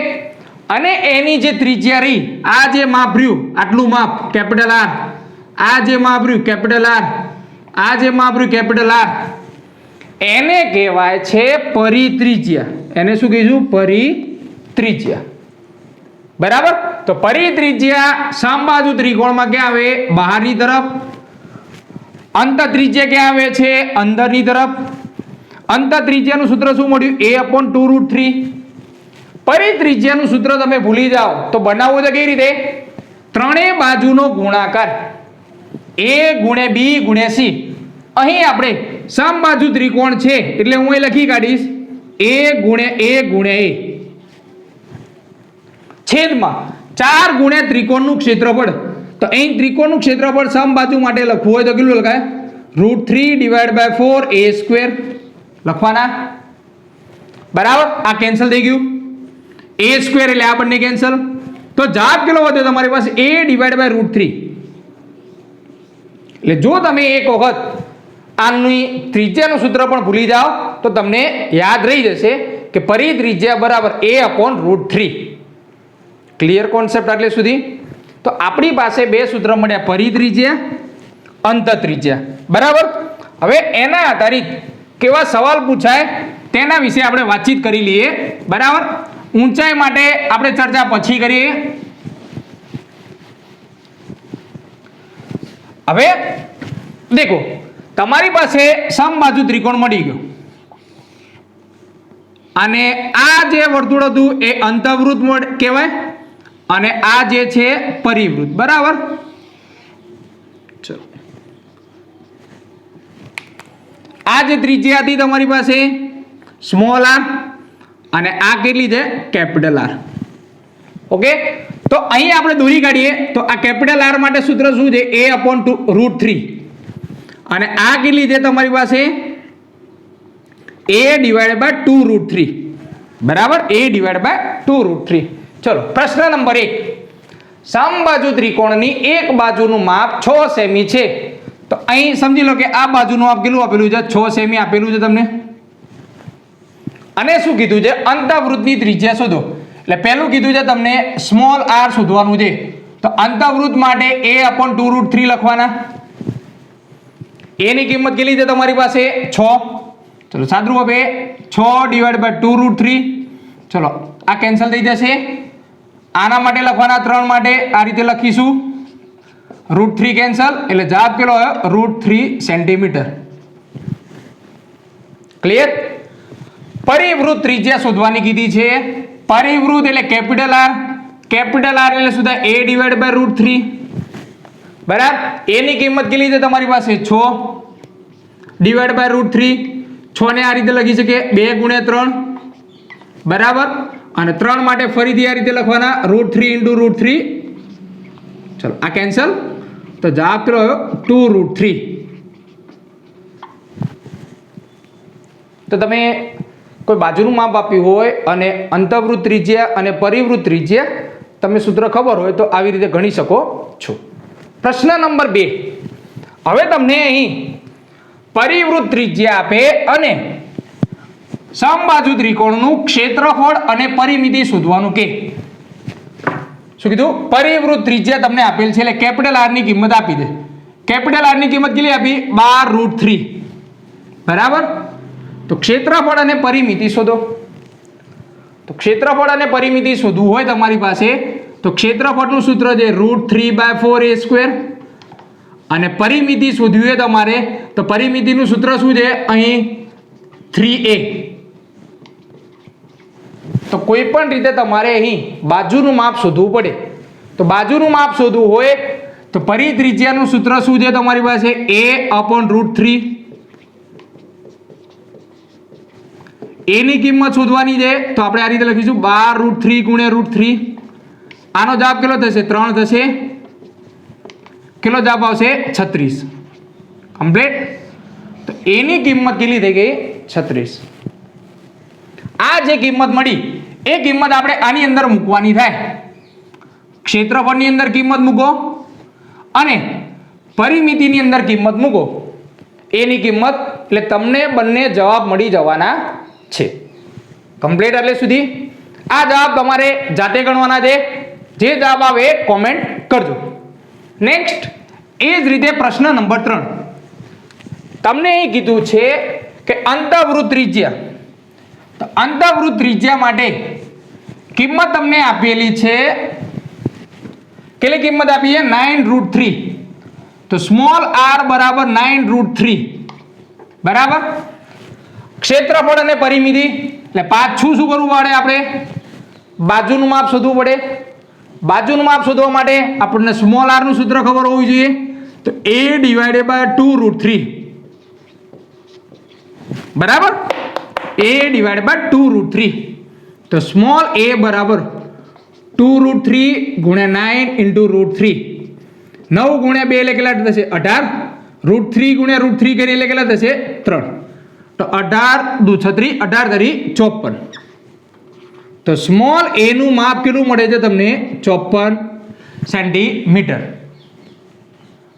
અને એની જે ત્રિજ્યા રહી, આ જે માપ રહ્યું, આટલું માપ કેપિટલ R, આ જે માપ રહ્યું કેપિટલ R, આ જે માપ રહ્યું કેપિટલ R, એને કહેવાય છે પરિત્રિજ્યા. એને શું કહીશું? પરિત્રિજ્યા. બરાબર. તો પરિત્રિજ્યા સમબાજુ ત્રિકોણમાં ક્યાં આવે? બહારની તરફ. અંતત્રિજ્યા ક્યાં આવે છે? અંદરની તરફ. અંતત્રિજ્યાનું સૂત્ર શું મળ્યું? A/2√3. પરિત્રિજ્યાનું સૂત્ર તમે ભૂલી જાઓ તો બનાવવું છે કેવી રીતે? ત્રણેય બાજુનો ગુણાકાર A × B × C. અહીં આપણે સમબાજુ ત્રિકોણ છે એટલે હું એ લખી કાઢીશ A × A છેદમાં 4 × ત્રિકોણનું ક્ષેત્રફળ. તો અહીં ત્રિકોણનું ક્ષેત્રફળ સમબાજુ માટે લખવું હોય તો કેટલું લખાય? √3/4 A² લખવાના. બરાબર. આ કેન્સલ થઈ ગયું. A² એટલે આ બંને કેન્સલ. તો જવાબ કેટલો વધ્યો તમારી પાસે? A/√3. એટલે જો તમે એક વખત આની ત્રિજ્યાનું સૂત્ર પણ ભૂલી જાઓ તો તમને યાદ રહી જશે કે પરિત્રિજ્યા બરાબર A/√3. ક્લિયર કોન્સેપ્ટ આટલે સુધી? તો આપણી પાસે બે સૂત્ર મળ્યા, પરિત્રિજ્યા, અંતત્રિજ્યા. બરાબર. હવે એના આધારિત કેવા સવાલ પૂછાય તેના વિશે આપણે વાતચીત કરી લઈએ. બરાબર. ઊંચાઈ માટે આપણે ચર્ચા પછી કરીએ. હવે દેખો, તમારી પાસે સમબાજુ ત્રિકોણ મળી ગયો અને આ જે વર્તુળ હતું એ અંતઃવૃત્ત કહેવાય અને આ જે છે પરિવૃત્ત. બરાબર. ચલો, આ જે ત્રિજ્યા હતી તમારી પાસે સ્મોલ r અને આ કેટલી છે? Capital R. ઓકે. તો અહીં આપણે દોરી કાઢીએ તો આ કેપિટલ R માટે સૂત્ર શું છે? A/√3. અને આ કેટલી છે તમારી પાસે? A/2√3. બરાબર. A/2√3. ચલો, પ્રશ્ન નંબર 1. સમબાજુ ત્રિકોણની એક બાજુનું માપ 6 સેમી છે. તો અહીં સમજી લો કે આ બાજુનું માપ કેટલું આપેલું છે? 6 સેમી આપેલું છે તમને. અને શું કીધું છે? અંતઃવૃત્તની ત્રિજ્યા શોધો. એટલે પહેલું કીધું છે તમને સ્મોલ r શોધવાનું છે. તો અંતઃવૃત્ત માટે A/2√3 લખવાના. A ની કિંમત કેટલી છે તમારી પાસે? 6. ચલો, સાદું આપે 6/2√3. ચલો, આ કેન્સલ થઈ જશે. આના માટે લખવાના 3 માટે આ રીતે લખીશું. √3 કેન્સલ એટલે જવાબ કેટલો આવ્યો? √3 સેન્ટીમીટર. ક્લિયર? પરિવૃત્ત ત્રિજ્યા શોધવાની કીધી છે. પરિવૃત્ત એટલે કેપિટલ R. કેપિટલ R એટલે શું થાય? A/√3. બરાબર. A ની કિંમત કેટલી છે તમારી પાસે? 6/√3. 6 ને આ રીતે લખી શકે 2 × 3. બરાબર. અને 3 માટે ફરીથી આ રીતે લખવાના √3 × √3. ચલો, આ કેન્સલ. તો જવાબ કેટલો આવ્યો? 2√3. તો તમે કોઈ બાજુનું માપ આપ્યું હોય અને અંતઃવૃત્ત ત્રિજ્યા અને પરિવૃત્ત ત્રિજ્યા તમને સૂત્ર ખબર હોય તો આવી રીતે ગણી શકો છો. પ્રશ્ન નંબર 2. હવે તમને અહીં પરિવૃત્ત ત્રિજ્યા આપે અને સમબાજુ ત્રિકોણનું ક્ષેત્રફળ અને પરિમિતિ શોધવાનું કે. શું કીધું? પરિવૃત્ત ત્રિજ્યા તમને આપેલ છે એટલે કેપિટલ R ની કિંમત આપી દે. કેપિટલ R ની કિંમત કેટલી આપી? 12√3. બરાબર. તો ક્ષેત્રફળ અને પરિમિતિ શોધો. તો ક્ષેત્રફળ અને પરિમિતિ શોધવું હોય તમારી પાસે તો ક્ષેત્રફળનું સૂત્ર છે √3/4 A² અને પરિમિતિ શોધવી હોય તમારે તો પરિમિતિનું સૂત્ર શું છે? અહીં 3a. તો કોઈ પણ રીતે તમારે અહીં બાજુનું માપ શોધવું પડે. તો બાજુનું માપ શોધવું હોય તો પરિત્રિજ્યાનું સૂત્ર શું છે તમારી પાસે? a/√3. a ની કિંમત શોધવાની છે તો આપણે આ રીતે લખીશું 12√3 × √3. આનો જવાબ કેટલો થશે? 3 થશે. કેટલો જવાબ આવશે? 36. કમ્પ્લીટ. તો a ની કિંમત કેટલી થઈ ગઈ? 36. આ જે કિંમત મળી એ કિંમત આપણે આની અંદર મૂકવાની થાય. ક્ષેત્રફળની અંદર કિંમત મૂકો અને પરિમિતિની અંદર કિંમત મૂકો. એની કિંમત એટલે તમને બંને જવાબ મળી જવાના છે. કમ્પ્લીટ. એટલે સુધી આ જવાબ તમારે જાતે ગણવાના છે. જે જવાબ આવે કોમેન્ટ કરજો. નેક્સ્ટ એ જ રીતે પ્રશ્ન નંબર 3. તમને એ કીધું છે કે અંતઃવૃત્ત ત્રિજ્યા. તો અંતઃવૃત્ત ત્રિજ્યા માટે કિંમત તમને આપેલી છે. કેટલી કિંમત આપી છે? 9√3. તો સ્મોલ r બરાબર 9√3 બરાબર. ક્ષેત્રફળ અને પરિમિતિ એટલે પાછું શું કરવું પડે? આપણે બાજુનું માપ શોધવું પડે. બાજુનું માપ શોધવા માટે આપણને સ્મોલ r નું સૂત્ર ખબર હોવું જોઈએ. તો a/2√3 બરાબર. a/2√3. તો સ્મોલ a બરાબર 2√3 × 9 × √3. 9 × 2 એટલે કેટલા થશે? 18. √3 × √3 કરીએ એટલે કેટલા થશે? 3. તો 18 દુ 36, 18 તરી 54. તો સ્મોલ a નું માપ કેટલું મળે છે તમને? 54 સેન્ટીમીટર.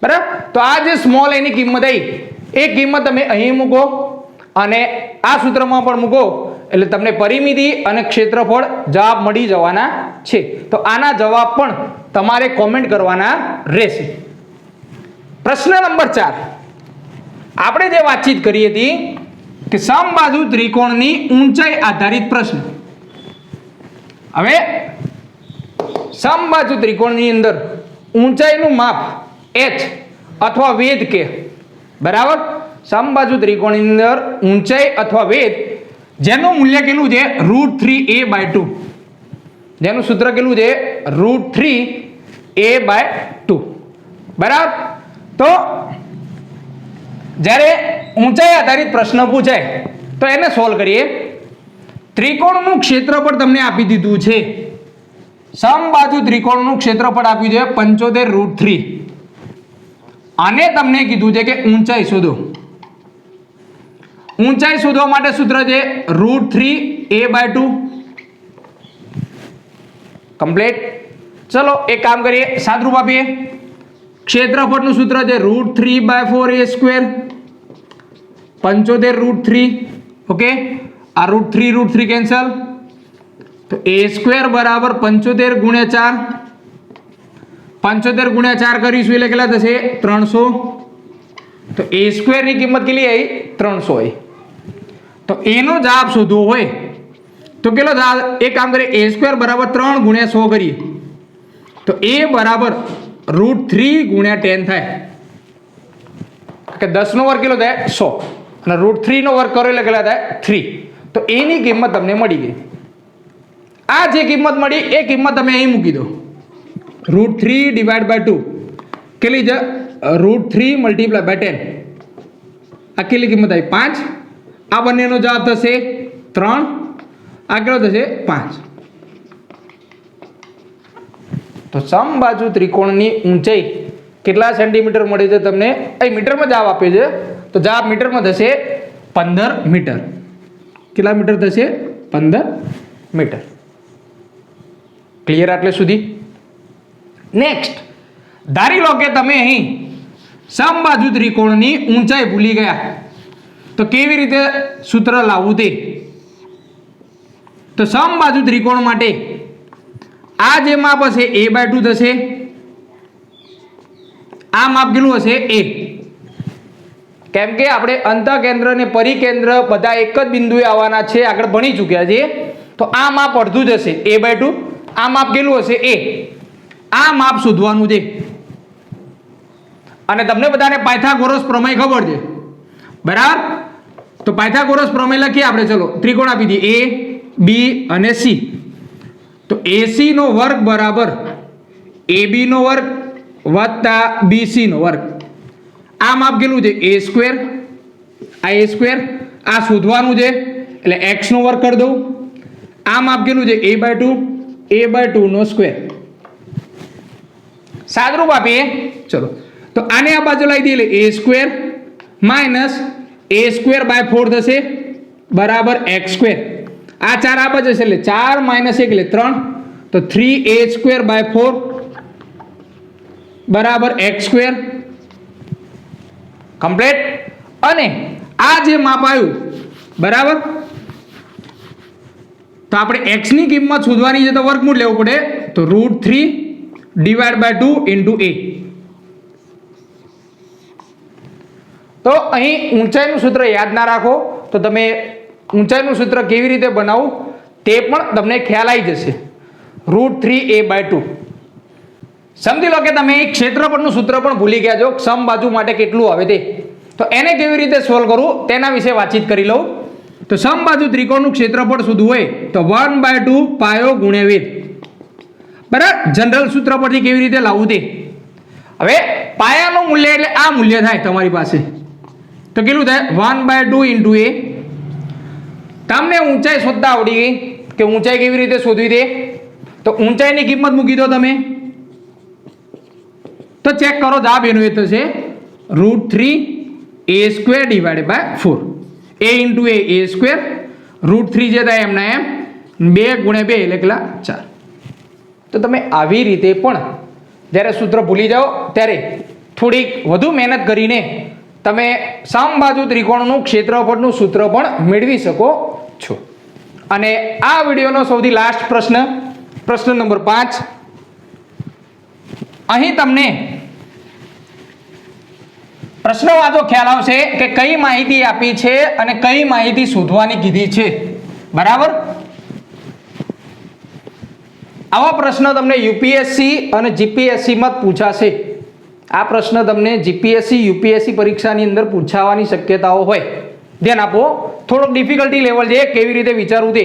બરાબર. તો આ જે સ્મોલ a ની કિંમત આવી એ કિંમત તમે અહીં મૂકો અને આ સૂત્રમાં પણ મૂકો એટલે તમને પરિમિતિ અને ક્ષેત્રફળ જવાબ મળી જવાના છે. તો આના જવાબ પણ તમારે કોમેન્ટ કરવાના રહેશે. પ્રશ્ન નંબર 4. આપણે જે વાતચીત કરી હતી કે સમબાજુ ત્રિકોણની ઊંચાઈ આધારિત પ્રશ્ન. હવે સમબાજુ ત્રિકોણની અંદર ઊંચાઈનું માપ h અથવા વેધ કે બરાબર. સમબાજુ ત્રિકોણની અંદર ઊંચાઈ અથવા વેધ જેનું મૂલ્ય કેટલું છે? √3a/2. જેનું સૂત્ર કેટલું છે? √3a/2 બરાબર. તો જ્યારે ઊંચાઈ આધારિત પ્રશ્ન પૂછાય તો એને સોલ્વ કરીએ. ત્રિકોણનું ક્ષેત્રફળ તમને આપી દીધું છે. સમબાજુ ત્રિકોણનું ક્ષેત્રફળ આપ્યું છે 75√3. અને તમને કીધું છે કે ઊંચાઈ શોધો. ઊંચાઈ શોધવા માટે સૂત્ર છે √3a/2. કમ્પ્લીટ. ચલો એક કામ કરીએ, સાદરૂપ આપીએ. ક્ષેત્રફળનું સૂત્ર છે √3/4a². 75√3. ઓકે. આ √3 કેન્સલ. તો a² બરાબર 75 × 4. 75 × 4 કરીશું એટલે કેટલા થશે? 300. તો a² ની કિંમત કેટલી આવી? 300 આવી. તો a નો જવાબ શોધવો હોય તો કેટલો જવાબ? એક કામ કરીએ, a² બરાબર 3 × 100 કરીએ તો a બરાબર √3 × 10 થાય. કે 10 નો વર્ગ કેટલો થાય? 100. અને √3 નો વર્ગ કરો એટલે કેટલા થાય? 3. તો a ની કિંમત તમને મળી ગઈ. આ જે કિંમત મળી એ કિંમત તમે અહીં મૂકી દો. √3/2 કેટલી છે? √3 × 10. આ કેટલી કિંમત આવી? 5. આ બંનેનો જવાબ થશે 3. આ કેટલો થશે? 5. તો સમબાજુ ત્રિકોણની ઊંચાઈ કેટલા સેન્ટીમીટર મળે છે તમને? અહીં મીટરમાં જવાબ આપ્યો છે તો જવાબ મીટરમાં થશે 15 મીટર. કેટલા મીટર થશે? 15 મીટર. ક્લિયર આટલે સુધી? નેક્સ્ટ, ધારી લો કે તમે અહીં સમબાજુ ત્રિકોણની ઊંચાઈ ભૂલી ગયા તો કેવી રીતે સૂત્ર લાવવું તે. તો સમબાજુ ત્રિકોણ માટે આ જે માપ હશે a/2 થશે. આ માપ કેટલું હશે? a. કેમ કે આપણે અંતઃકેન્દ્ર અને પરિકેન્દ્ર બધા એક જ બિંદુએ આવવાના છે, આગળ ભણી ચૂક્યા છીએ. તો આ માપ અડધું જ હશે a/2. આ માપ કેટલું હશે? a. આ માપ શોધવાનું છે. અને તમને બધાને પાયથાગોરસ પ્રમેય ખબર છે બરાબર. તો પાયથાગોરસ પ્રમેય લખીએ આપણે. ચલો ત્રિકોણ આપી દઈએ. બી અને સી. તો એસી નો વર્ગ બરાબર એબી નો વર્ગ વત્તા બીસી નો વર્ગ. આ માપ કેટલું છે? એ સ્ક્વેર. આ એ સ્ક્વેર. આ શોધવાનું છે એટલે એક્સ નો વર્ગ કરી દઉં. આ માપ કેટલું છે? a/2 નો સ્ક્વેર. સાદરૂપ આપીએ. ચલો તો આને આ બાજુ લાવી દઈએ એટલે a square minus a square by 4 થશે બરાબર x સ્ક્વેર. આ 4 આ બાજુ જશે એટલે 4 માઇનસ 1 એટલે 3. તો 3a સ્ક્વેર બાય 4 બરાબર x સ્ક્વેર કમ્પ્લીટ. અને આ જે માપ આવ્યું બરાબર, તો આપણે x ની કિંમત શોધવાની છે તો વર્ગમૂળ લેવું પડે. તો √3 ડિવાઇડ બાય 2 ઇન્ટુ a. તો અહીં ઊંચાઈનું સૂત્ર યાદ ના રાખો તો તમે ઊંચાઈનું સૂત્ર કેવી રીતે બનાવવું તે પણ તમને ખ્યાલ આવી જશે. √3a/2. સમજી લો કે તમે ક્ષેત્રફળનું સૂત્ર પણ ભૂલી ગયા છો, સમબાજુ માટે કેટલું આવે તે. તો એને કેવી રીતે સોલ્વ કરવું તેના વિશે વાતચીત કરી લઉં. તો સમબાજુ ત્રિકોણનું ક્ષેત્રફળ શોધવું હોય તો 1/2 પાયો ગુણ્યા વેધ. બરાબર, જનરલ સૂત્ર પરથી કેવી રીતે લાવવું તે. હવે પાયાનું મૂલ્ય એટલે આ મૂલ્ય થાય તમારી પાસે. તો કેટલું થાય? 1/2 ઇન્ટુ a. તમને ઊંચાઈ શોધતા આવડી ગઈ કે ઊંચાઈ કેવી રીતે શોધવી તે. તો ઊંચાઈની કિંમત મૂકી દો તમે. તો ચેક કરો જવાબ એનો એ થશે √3a² divide by 4. a into a square. √3 જે થાય એમના એમ 2 ગુણ્યા 2 એટલે કેટલા? 4. તો તમે આવી રીતે પણ જ્યારે સૂત્ર ભૂલી જાઓ ત્યારે થોડીક વધુ મહેનત કરીને તમે સમબાજુ ત્રિકોણનું ક્ષેત્રફળનું સૂત્ર પણ મેળવી શકો છો. અને આ વિડીયોનો સૌથી લાસ્ટ પ્રશ્ન નંબર 5. અહીં તમને પ્રશ્ન વાંચો ખ્યાલ આવશે કે કઈ માહિતી આપી છે અને કઈ માહિતી શોધવાની કીધી છે. બરાબર, આવા પ્રશ્ન તમને યુપીએસસી અને જીપીએસસી માં પૂછાશે. આ પ્રશ્ન તમને જીપીએસસી યુપીએસસી પરીક્ષાની અંદર પૂછાવાની શક્યતાઓ હોય. ધ્યાન આપો, થોડોક ડિફિકલ્ટી લેવલ છે કેવી રીતે વિચારવું તે.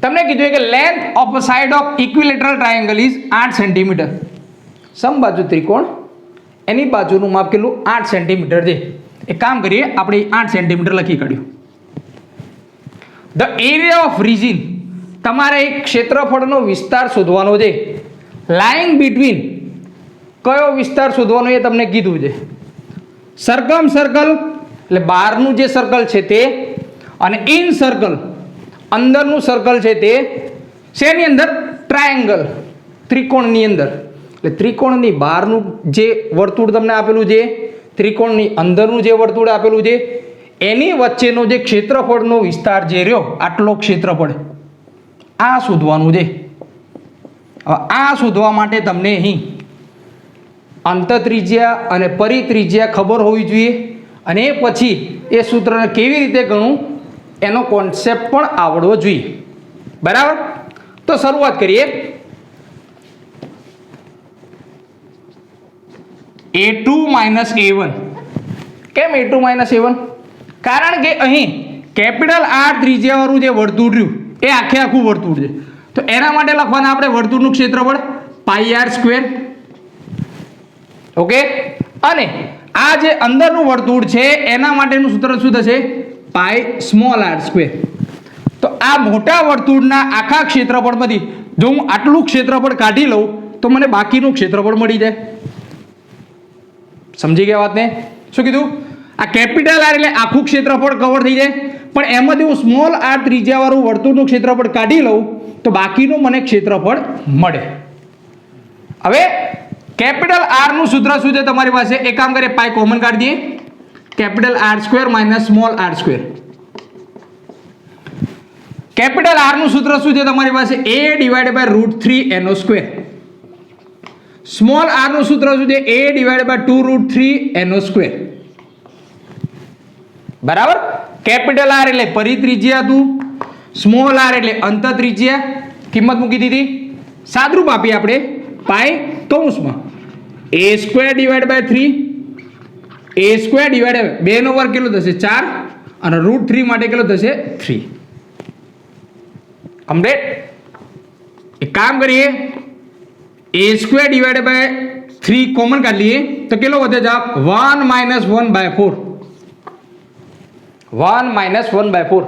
તમને કીધું કે length of side of equilateral triangle is 8 centimetre. સમબાજુ ત્રિકોણ એની બાજુનું માપ કેટલું? 8 સેન્ટીમીટર છે. એક કામ કરીએ, આપણે 8 સેન્ટીમીટર લખી કાઢ્યું. ધ એરિયા ઓફ રીજન, તમારે એક ક્ષેત્રફળનો વિસ્તાર શોધવાનો છે. લાઇંગ બિટવીન, કયો વિસ્તાર શોધવાનો એ તમને કીધું છે. સર્કલ એટલે બહારનું જે સર્કલ છે તે, અને ઇન સર્કલ અંદરનું સર્કલ છે તે. શેની અંદર? ટ્રાયેંગલ, ત્રિકોણની અંદર. એટલે ત્રિકોણની બહારનું જે વર્તુળ તમને આપેલું છે, ત્રિકોણની અંદરનું જે વર્તુળ આપેલું છે, એની વચ્ચેનો જે ક્ષેત્રફળનો વિસ્તાર જે રહ્યો, આટલો ક્ષેત્રફળ, આ શોધવાનું છે. હવે આ શોધવા માટે તમને અહીં અંતત્રિજ્યા અને પરિત્રિજ્યા ખબર હોવી જોઈએ. અને પછી એ સૂત્રને કેવી રીતે ગણવું એનો કોન્સેપ્ટ પણ આવડવો જોઈએ. બરાબર, તો શરૂઆત કરીએ. a2 minus a1. કેમ a2 માઇનસ a1? કારણ કે અહીં કેપિટલ R ત્રિજ્યાવાળું જે વર્તુળ રહ્યું એ આખું વર્તુળ છે. તો એના માટે લખવાના આપણે વર્તુળનું ક્ષેત્રફળ πr². ઓકે, અને આ જે અંદરનું વર્તુળ છે એના માટેનું સૂત્ર શું થશે? πr². તો આ મોટા વર્તુળના આખા ક્ષેત્રફળમાંથી જો હું આટલું ક્ષેત્રફળ કાઢી લઉં તો મને બાકીનું ક્ષેત્રફળ મળી જાય. સમજી ગયા વાતને? શું કીધું? આ કેપિટલ R એટલે આખું ક્ષેત્રફળ કવર થઈ જાય, પણ એમાંથી હું સ્મોલ r ત્રિજ્યાવાળું વર્તુળનું ક્ષેત્રફળ કાઢી લઉં તો બાકીનું મને ક્ષેત્રફળ મળે. હવે કેપિટલ R નું સૂત્ર શું છે તમારી પાસે? એક કામ કરીએ, પાઈ કોમન કાઢી દઈએ. Capital R² minus small r². Capital R નું સૂત્ર શું છે તમારી પાસે? a divide by √3no². Small r નું સૂત્ર શું છે? a divide by 2√3no². બરાબર, કેપિટલ R એટલે પરિત્રિજ્યા હતું, સ્મોલ r એટલે અંતત્રિજ્યા. કિંમત મૂકી દીધી. સાદરૂપ આપીએ આપણે, પાઈ કૌંસમાં a² divide by 3, a² divide 2 નો વર્ગ કેટલો થશે? 4, અને √3 માટે કેટલો થશે? 3. કમ્પ્લીટ. એક કામ કરીએ, a² ડિવાઇડેડ બાય 3 કોમન કાઢી લઈએ તો કેટલો વધે જવાબ? 1 - 1/4. 1 - 1/4.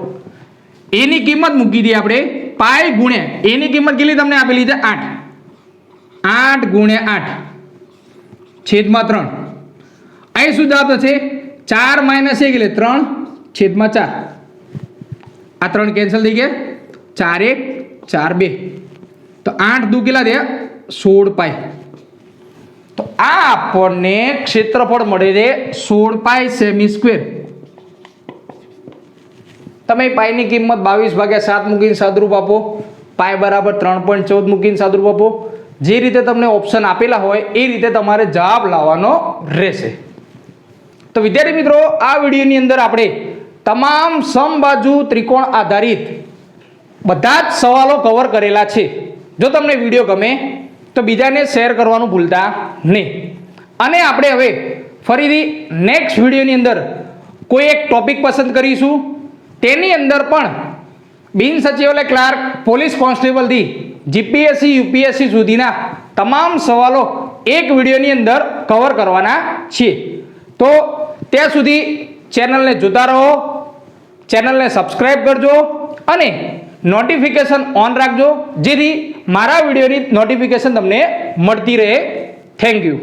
એની કિંમત મૂકી દઈએ આપણે પાઈ ગુણ્યા એની કિંમત કેટલી તમને આપેલી છે? 8. 8 × 8 છેદમાં 3. અહીં શું જવાબ થશે? 4 - 1 એટલે 3/4. આ 3 કેન્સલ થઈ ગયા. 4 1 4 2 તો 8 દુ કેટલા થયા? 16 પાઈ. તો આ આપણને ક્ષેત્રફળ મળે છે 16 પાઈ સેમી સ્ક્વેર. તમે પાઈની કિંમત 22/7 મૂકીને સાદુરૂપ આપો, પાઈ બરાબર 3.14 મૂકીને સાદુરૂપ આપો. જે રીતે તમને ઓપ્શન આપેલા હોય એ રીતે તમારે જવાબ લાવવાનો રહેશે. તો વિદ્યાર્થી મિત્રો, આ વિડીયોની અંદર આપણે તમામ સમબાજુ ત્રિકોણ આધારિત બધા જ સવાલો કવર કરેલા છે. જો તમને વિડીયો ગમે તો બીજાને શેર કરવાનું ભૂલતા નહીં. અને આપણે હવે ફરીથી નેક્સ્ટ વિડીયોની અંદર કોઈ એક ટોપિક પસંદ કરીશું. તેની અંદર પણ બિન સચિવાલય ક્લાર્ક, પોલીસ કોન્સ્ટેબલથી જીપીએસસી યુપીએસસી સુધીના તમામ સવાલો એક વિડીયોની અંદર કવર કરવાના છીએ. તો ત્યાં સુધી ચેનલને જોતા રહો, ચેનલને સબસ્ક્રાઈબ કરજો અને નોટિફિકેશન ઓન રાખજો, જેથી મારા વિડીયોની નોટિફિકેશન તમને મળતી રહે. Thank you.